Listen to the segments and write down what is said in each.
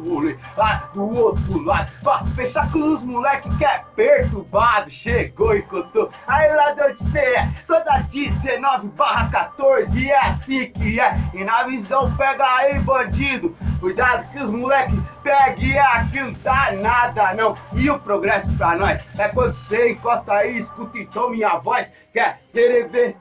rolê lá do outro lado, pra fechar com os moleque que é perturbado. Chegou, encostou, aí ladrão de CE, sou da 19/14, e é assim que é. E na visão pega aí, bandido, cuidado que os moleque pegue, e aqui não dá nada não. E o progresso pra nós é quando você encosta aí, escuta então minha voz. Quer querer ver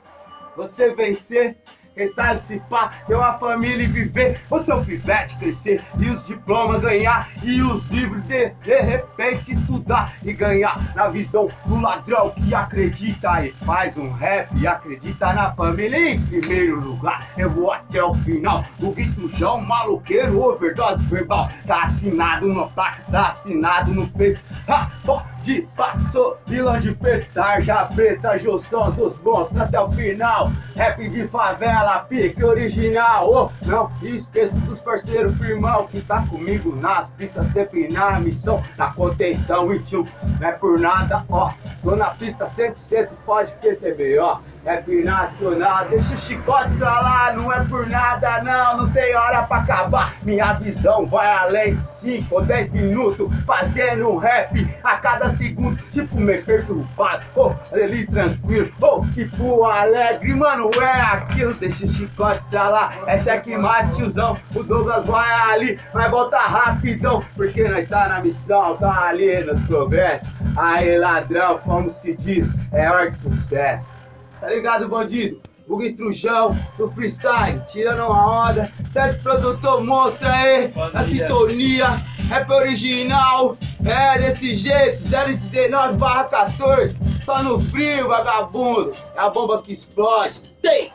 você vencer? Quem sabe se pá, ter uma família e viver, o seu pivete crescer, e os diplomas ganhar, e os livros de repente estudar e ganhar na visão do ladrão que acredita e faz um rap e acredita na família em primeiro lugar. Eu vou até o final, o Guitrujão, maloqueiro, overdose verbal, tá assinado no placa, tá assinado no peito. Ha, pode pá, sou vilão de peito, tarja preta, junção dos bons até o final, rap de favela, pique original. Oh, não esqueço dos parceiros firmão que tá comigo nas pistas, sempre na missão, na contenção e tio, não é por nada, ó, tô na pista 100%, pode perceber, ó, rap nacional, deixa o chicote estralar, não é por nada não tem hora pra acabar, minha visão vai além de 5 ou 10 minutos, fazendo um rap a cada segundo, tipo meio perturbado, oh, ali tranquilo, oh, tipo alegre, mano, é aquilo, deixa o chicote estralar, é checkmate, tiozão, o Douglas vai ali, mas volta rapidão, porque nós tá na missão, tá ali nos progressos, aí ladrão, como se diz, é hora de sucesso. Tá ligado, bandido? O Guitrujão do freestyle, tirando uma onda, certo produtor monstro aí, na sintonia, rap original, é desse jeito, 019/14, só no frio, vagabundo, é a bomba que explode, tem!